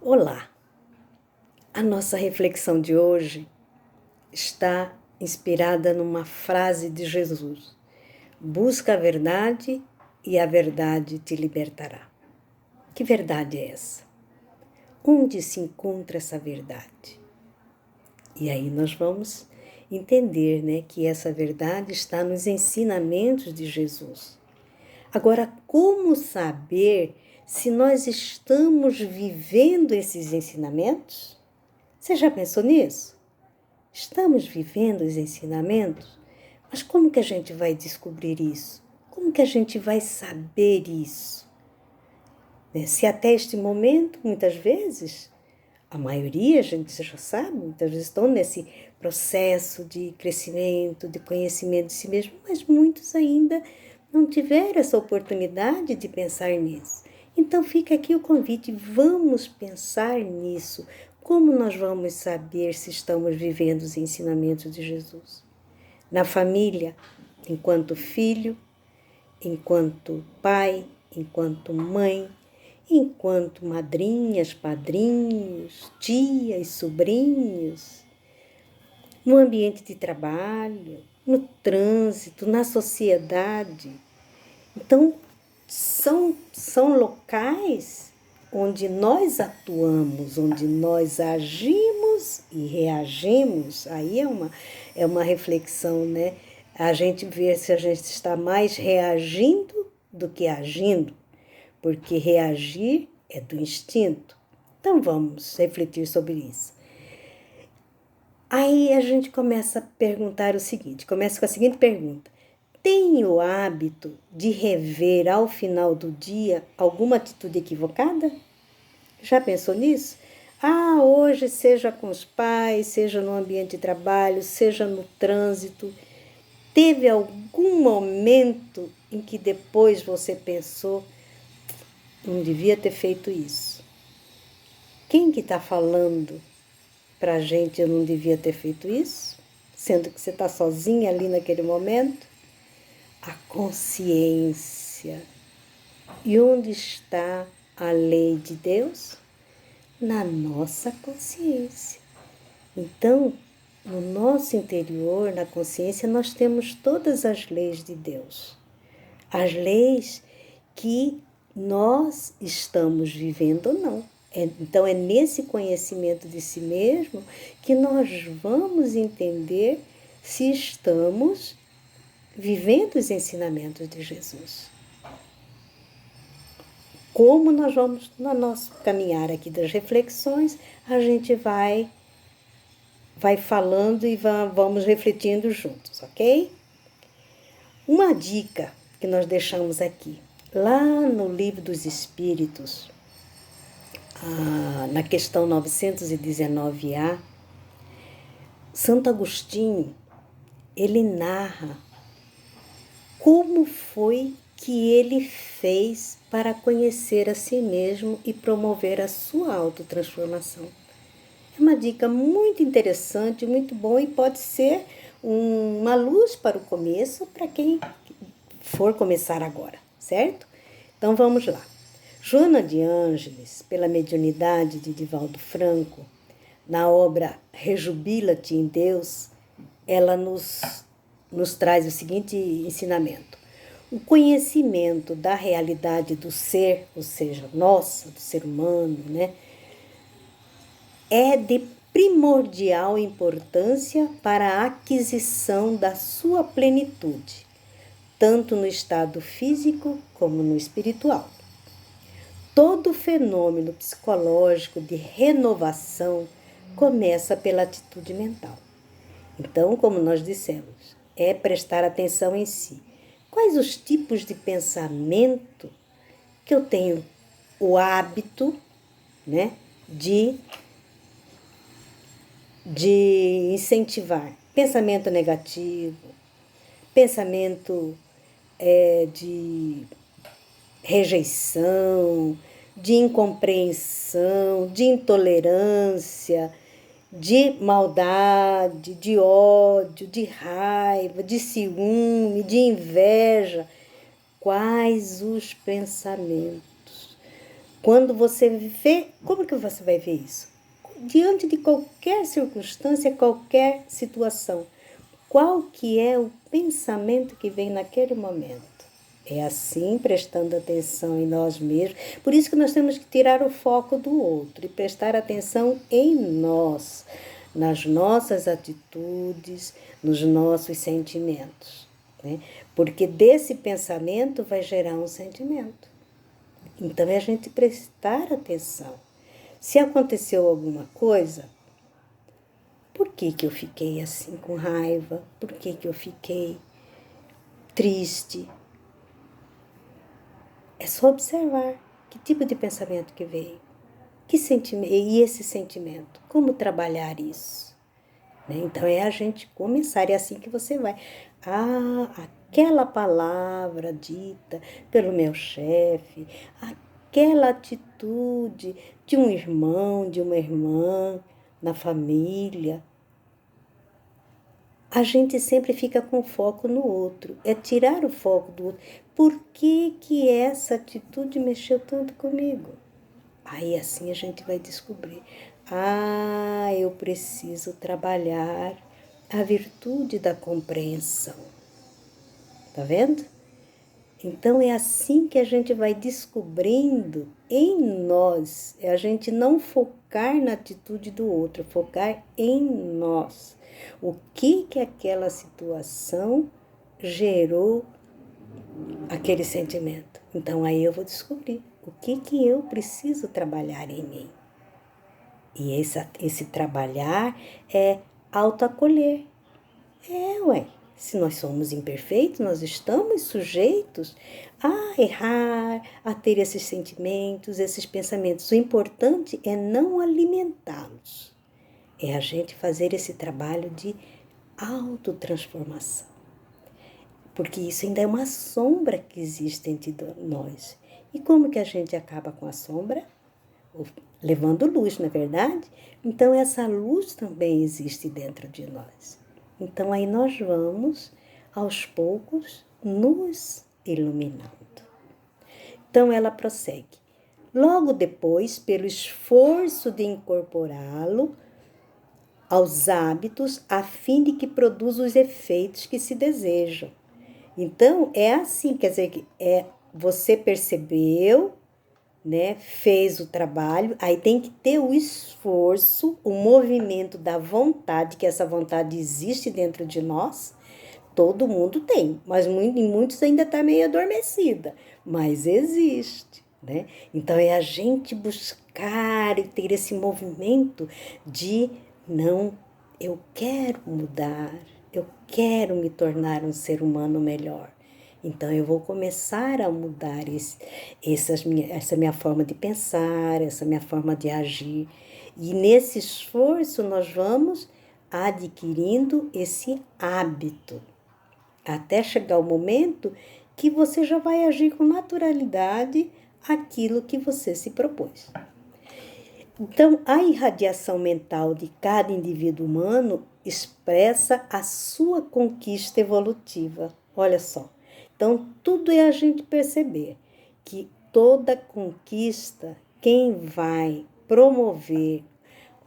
Olá! A nossa reflexão de hoje está inspirada numa frase de Jesus: busca a verdade e a verdade te libertará. Que verdade é essa? Onde se encontra essa verdade? E aí nós vamos entender, que essa verdade está nos ensinamentos de Jesus. Agora, como saber se nós estamos vivendo esses ensinamentos? Você já pensou nisso? Estamos vivendo os ensinamentos? Mas como que a gente vai descobrir isso? Como que a gente vai saber isso? Se até este momento, muitas vezes, a maioria, a gente já sabe, muitas vezes estão nesse processo de crescimento, de conhecimento de si mesmo, mas muitos ainda não tiveram essa oportunidade de pensar nisso. Então fica aqui o convite, vamos pensar nisso. Como nós vamos saber se estamos vivendo os ensinamentos de Jesus? Na família, enquanto filho, enquanto pai, enquanto mãe, enquanto madrinhas, padrinhos, tias, sobrinhos, no ambiente de trabalho, no trânsito, na sociedade. Então, são locais onde nós atuamos, onde nós agimos e reagimos. Aí é uma reflexão, A gente ver se a gente está mais reagindo do que agindo, porque reagir é do instinto. Então vamos refletir sobre isso. Aí a gente começa a perguntar o seguinte, começa com a seguinte pergunta: tem o hábito de rever ao final do dia alguma atitude equivocada? Já pensou nisso? Hoje, seja com os pais, seja no ambiente de trabalho, seja no trânsito, teve algum momento em que depois você pensou, não devia ter feito isso? Quem que está falando pra gente eu não devia ter feito isso? Sendo que você está sozinha ali naquele momento? A consciência. E onde está a lei de Deus? Na nossa consciência. Então, no nosso interior, na consciência, nós temos todas as leis de Deus. As leis que nós estamos vivendo ou não. Então, é nesse conhecimento de si mesmo que nós vamos entender se estamos vivendo os ensinamentos de Jesus. Como nós vamos, no nosso caminhar aqui das reflexões, a gente vai falando e vamos refletindo juntos, ok? Uma dica que nós deixamos aqui, lá no Livro dos Espíritos, na questão 919A, Santo Agostinho, ele narra como foi que ele fez para conhecer a si mesmo e promover a sua autotransformação. É uma dica muito interessante, muito boa e pode ser uma luz para o começo, para quem for começar agora, certo? Então vamos lá. Joana de Ângeles, pela mediunidade de Divaldo Franco, na obra Rejubila-te em Deus, ela nos traz o seguinte ensinamento: o conhecimento da realidade do ser, ou seja, nossa, do ser humano, é de primordial importância para a aquisição da sua plenitude, tanto no estado físico como no espiritual. Todo fenômeno psicológico de renovação começa pela atitude mental. Então, como nós dissemos, é prestar atenção em si. Quais os tipos de pensamento que eu tenho o hábito, de incentivar? Pensamento negativo, pensamento de rejeição, de incompreensão, de intolerância, de maldade, de ódio, de raiva, de ciúme, de inveja. Quais os pensamentos? Quando você vê, como que você vai ver isso? Diante de qualquer circunstância, qualquer situação, qual que é o pensamento que vem naquele momento? É assim, prestando atenção em nós mesmos. Por isso que nós temos que tirar o foco do outro e prestar atenção em nós, nas nossas atitudes, nos nossos sentimentos, né? Porque desse pensamento vai gerar um sentimento. Então é a gente prestar atenção. Se aconteceu alguma coisa, por que que eu fiquei assim com raiva? Por que que eu fiquei triste? É só observar que tipo de pensamento que veio. Que sentimento, e esse sentimento, como trabalhar isso? Né? Então é a gente começar, é assim que você vai. Ah, aquela palavra dita pelo meu chefe, aquela atitude de um irmão, de uma irmã, na família. A gente sempre fica com foco no outro, é tirar o foco do outro. Por que que essa atitude mexeu tanto comigo? Aí assim a gente vai descobrir. Ah, eu preciso trabalhar a virtude da compreensão. Tá vendo? Então é assim que a gente vai descobrindo em nós. É a gente não focar na atitude do outro, focar em nós. O que aquela situação gerou aquele sentimento. Então aí eu vou descobrir o que eu preciso trabalhar em mim. E esse trabalhar é autoacolher. Ué, se nós somos imperfeitos, nós estamos sujeitos a errar, a ter esses sentimentos, esses pensamentos. O importante é não alimentá-los. É a gente fazer esse trabalho de autotransformação. Porque isso ainda é uma sombra que existe entre nós. E como que a gente acaba com a sombra? Levando luz, não é verdade? Então essa luz também existe dentro de nós. Então aí nós vamos, aos poucos, nos iluminando. Então ela prossegue. Logo depois, pelo esforço de incorporá-lo aos hábitos, a fim de que produza os efeitos que se desejam. Então, é assim, quer dizer, você percebeu, né, fez o trabalho, aí tem que ter o esforço, o movimento da vontade, que essa vontade existe dentro de nós, todo mundo tem, mas em muitos ainda está meio adormecida, mas existe, né? Então é a gente buscar e ter esse movimento de não, eu quero mudar, eu quero me tornar um ser humano melhor. Então eu vou começar a mudar essa minha forma de pensar, essa minha forma de agir. E nesse esforço nós vamos adquirindo esse hábito, até chegar o momento que você já vai agir com naturalidade aquilo que você se propôs. Então, a irradiação mental de cada indivíduo humano expressa a sua conquista evolutiva. Olha só. Então, tudo é a gente perceber que toda conquista, quem vai promover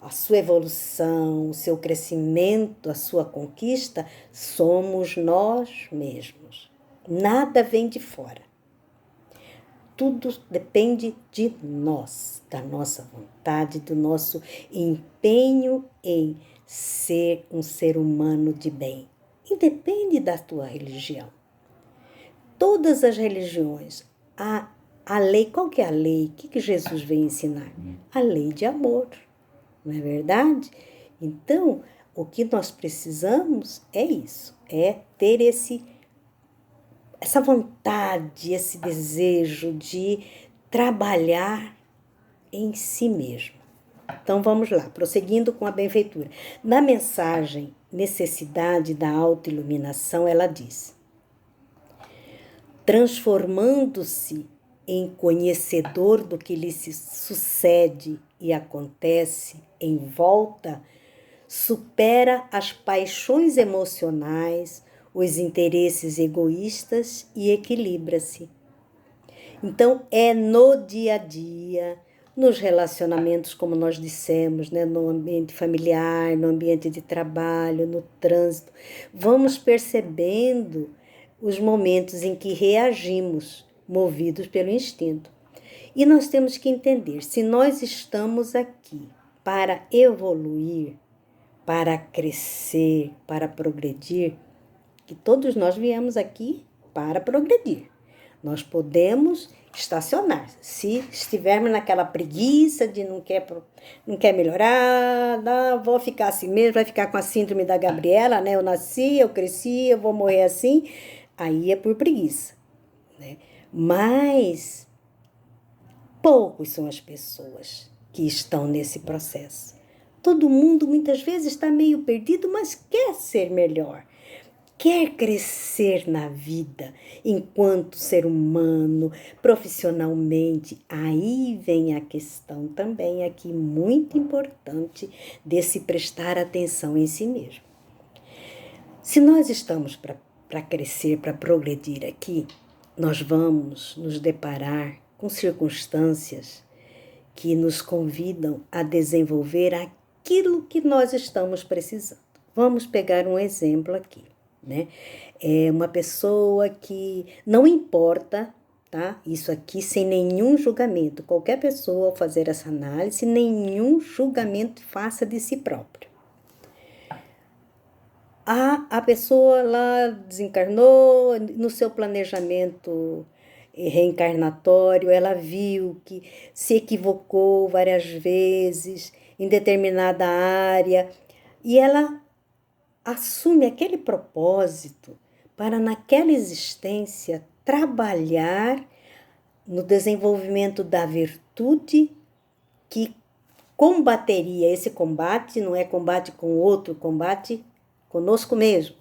a sua evolução, o seu crescimento, a sua conquista, somos nós mesmos. Nada vem de fora. Tudo depende de nós, da nossa vontade, do nosso empenho em ser um ser humano de bem. Independe da tua religião. Todas as religiões, a lei, qual que é a lei? O que Jesus veio ensinar? A lei de amor, não é verdade? Então, o que nós precisamos é isso, é ter essa vontade, esse desejo de trabalhar em si mesmo. Então vamos lá, prosseguindo com a benfeitura. Na mensagem Necessidade da Autoiluminação, ela diz: transformando-se em conhecedor do que lhe sucede e acontece em volta, supera as paixões emocionais, os interesses egoístas e equilibra-se. Então, é no dia a dia, nos relacionamentos, como nós dissemos, né? No ambiente familiar, no ambiente de trabalho, no trânsito. Vamos percebendo os momentos em que reagimos, movidos pelo instinto. E nós temos que entender, se nós estamos aqui para evoluir, para crescer, para progredir, que todos nós viemos aqui para progredir. Nós podemos estacionar. Se estivermos naquela preguiça de não quer melhorar, não, vou ficar assim mesmo, vai ficar com a síndrome da Gabriela, né? Eu nasci, eu cresci, eu vou morrer assim. Aí é por preguiça, né? Mas poucos são as pessoas que estão nesse processo. Todo mundo muitas vezes está meio perdido, mas quer ser melhor. Quer crescer na vida enquanto ser humano, profissionalmente. Aí vem a questão também aqui muito importante de se prestar atenção em si mesmo. Se nós estamos para crescer, para progredir aqui, nós vamos nos deparar com circunstâncias que nos convidam a desenvolver aquilo que nós estamos precisando. Vamos pegar um exemplo aqui. Né? É uma pessoa que não importa, tá? Isso aqui sem nenhum julgamento. Qualquer pessoa ao fazer essa análise, nenhum julgamento faça de si próprio. A pessoa lá desencarnou, no seu planejamento reencarnatório, ela viu que se equivocou várias vezes em determinada área e ela assume aquele propósito para, naquela existência, trabalhar no desenvolvimento da virtude que combateria. Esse combate não é combate com outro, combate conosco mesmo.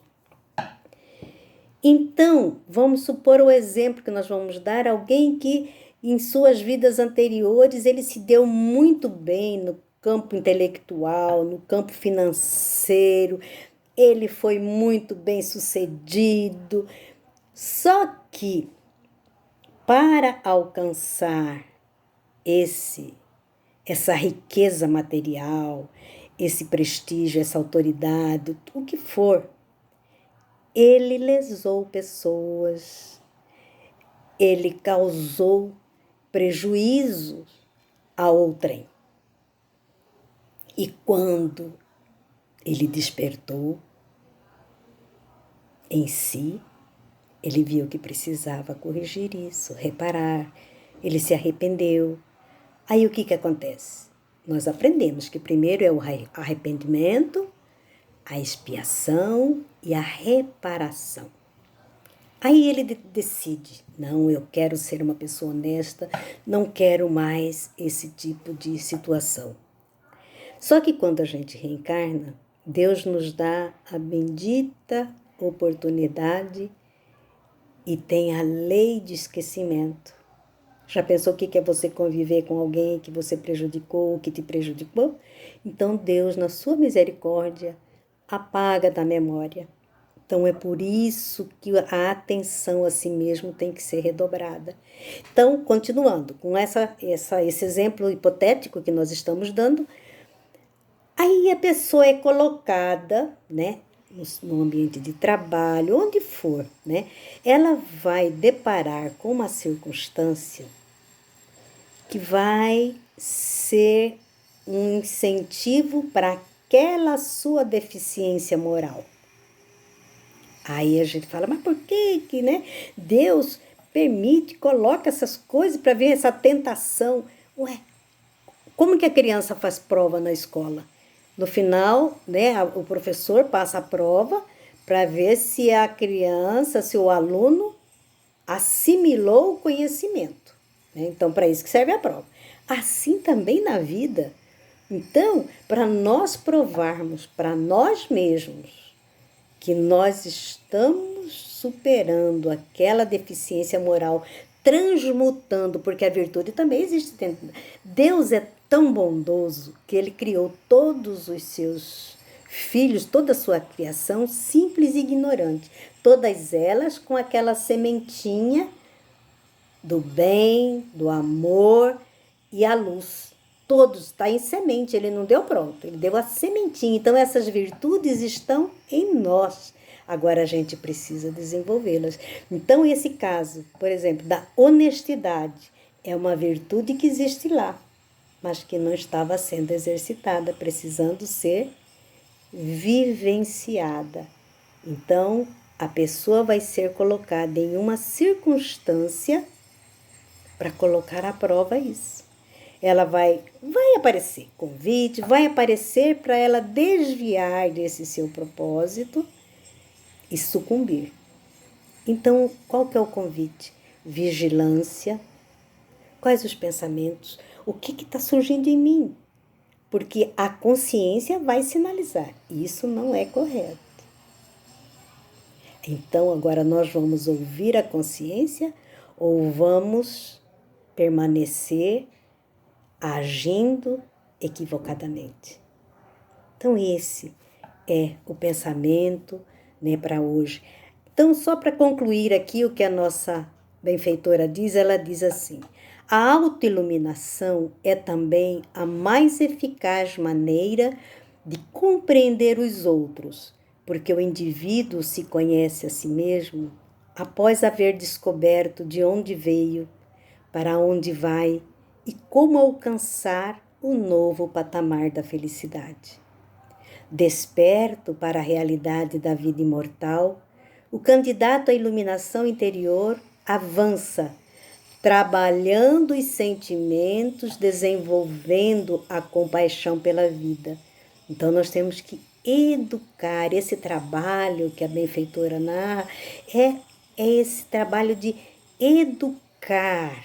Então, vamos supor o exemplo que nós vamos dar, alguém que em suas vidas anteriores ele se deu muito bem no campo intelectual, no campo financeiro, ele foi muito bem sucedido, só que para alcançar essa riqueza material, esse prestígio, essa autoridade, o que for, ele lesou pessoas, ele causou prejuízo a outrem. E quando ele despertou em si, ele viu que precisava corrigir isso, reparar, ele se arrependeu. Aí o que acontece? Nós aprendemos que primeiro é o arrependimento, a expiação e a reparação. Aí ele decide, não, eu quero ser uma pessoa honesta, não quero mais esse tipo de situação. Só que quando a gente reencarna, Deus nos dá a bendita oportunidade e tem a lei de esquecimento. Já pensou o que é você conviver com alguém que você prejudicou, que te prejudicou? Então Deus, na sua misericórdia, apaga da memória. Então é por isso que a atenção a si mesmo tem que ser redobrada. Então, continuando com esse exemplo hipotético que nós estamos dando, aí a pessoa é colocada, né, no ambiente de trabalho, onde for, né, ela vai deparar com uma circunstância que vai ser um incentivo para aquela sua deficiência moral. Aí a gente fala, mas por que, né, Deus permite, coloca essas coisas para ver essa tentação? Ué, como que a criança faz prova na escola? No final, né, o professor passa a prova para ver se a criança, se o aluno assimilou o conhecimento. Né? Então, para isso que serve a prova. Assim também na vida. Então, para nós provarmos para nós mesmos que nós estamos superando aquela deficiência moral, transmutando, porque a virtude também existe dentro. Deus é tão bondoso que ele criou todos os seus filhos, toda a sua criação simples e ignorante, todas elas com aquela sementinha do bem, do amor e a luz. Todos, está em semente, ele não deu pronto, ele deu a sementinha. Então, essas virtudes estão em nós. Agora, a gente precisa desenvolvê-las. Então, esse caso, por exemplo, da honestidade, é uma virtude que existe lá, mas que não estava sendo exercitada, precisando ser vivenciada. Então, a pessoa vai ser colocada em uma circunstância para colocar à prova isso. Ela vai aparecer convite, vai aparecer para ela desviar desse seu propósito e sucumbir. Então, qual que é o convite? Vigilância. Quais os pensamentos? O que está surgindo em mim? Porque a consciência vai sinalizar. Isso não é correto. Então, agora nós vamos ouvir a consciência ou vamos permanecer agindo equivocadamente? Então, esse é o pensamento, né, para hoje. Então, só para concluir aqui o que a nossa benfeitora diz, ela diz assim: a autoiluminação é também a mais eficaz maneira de compreender os outros, porque o indivíduo se conhece a si mesmo após haver descoberto de onde veio, para onde vai e como alcançar o novo patamar da felicidade. Desperto para a realidade da vida imortal, o candidato à iluminação interior avança, trabalhando os sentimentos, desenvolvendo a compaixão pela vida. Então, nós temos que educar. Esse trabalho que a benfeitora narra é esse trabalho de educar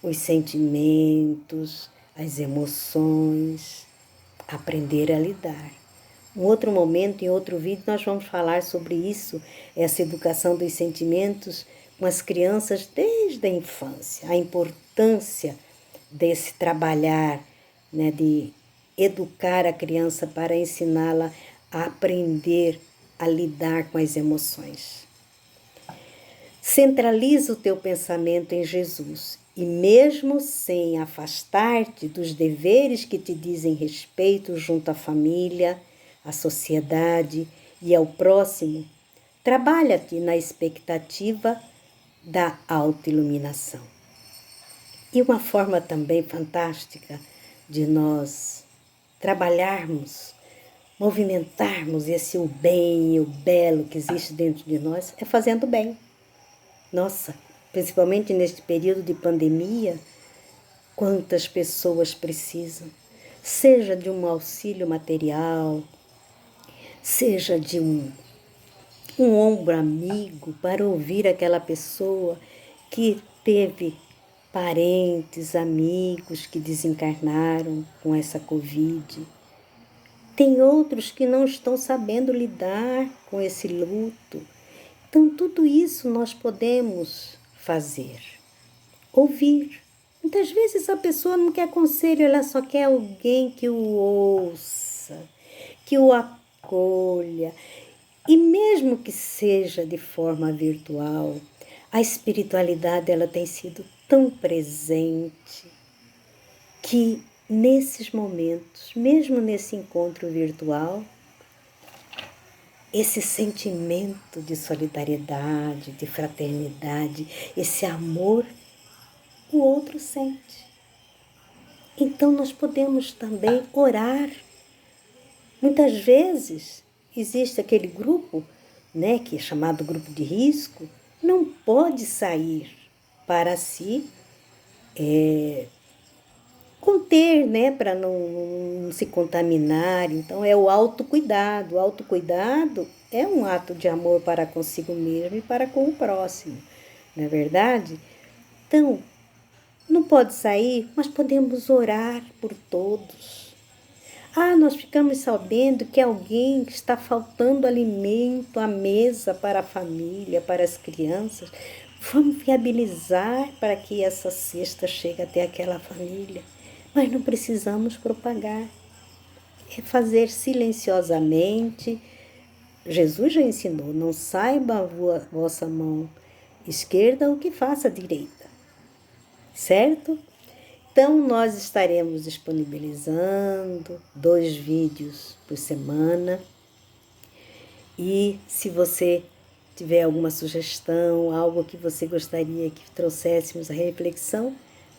os sentimentos, as emoções, aprender a lidar. Em outro momento, em outro vídeo, nós vamos falar sobre isso, essa educação dos sentimentos com as crianças desde a infância, a importância desse trabalhar, né, de educar a criança para ensiná-la a aprender a lidar com as emoções. Centraliza o teu pensamento em Jesus e mesmo sem afastar-te dos deveres que te dizem respeito junto à família, à sociedade e ao próximo, trabalha-te na expectativa da autoiluminação. E uma forma também fantástica de nós trabalharmos, movimentarmos esse o bem e o belo que existe dentro de nós é fazendo bem. Nossa, principalmente neste período de pandemia, quantas pessoas precisam, seja de um auxílio material, seja de um ombro amigo para ouvir aquela pessoa que teve parentes, amigos que desencarnaram com essa Covid. Tem outros que não estão sabendo lidar com esse luto. Então, tudo isso nós podemos fazer. Ouvir. Muitas vezes a pessoa não quer conselho, ela só quer alguém que o ouça, que o acolha. E mesmo que seja de forma virtual, a espiritualidade ela tem sido tão presente que nesses momentos, mesmo nesse encontro virtual, esse sentimento de solidariedade, de fraternidade, esse amor, o outro sente. Então nós podemos também orar. Muitas vezes existe aquele grupo, né, que é chamado grupo de risco, não pode sair para se conter, né, para não se contaminar. Então é o autocuidado. O autocuidado é um ato de amor para consigo mesmo e para com o próximo, não é verdade? Então, não pode sair, mas podemos orar por todos. Nós ficamos sabendo que alguém está faltando alimento à mesa para a família, para as crianças. Vamos viabilizar para que essa cesta chegue até aquela família. Mas não precisamos propagar. É fazer silenciosamente. Jesus já ensinou, não saiba a vossa mão esquerda o que faça a direita. certo? Então, nós estaremos disponibilizando 2 vídeos por semana. E se você tiver alguma sugestão, algo que você gostaria que trouxéssemos a reflexão,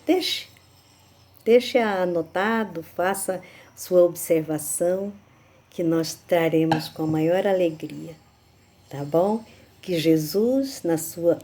deixe anotado, faça sua observação, que nós traremos com a maior alegria, tá bom? Que Jesus, na sua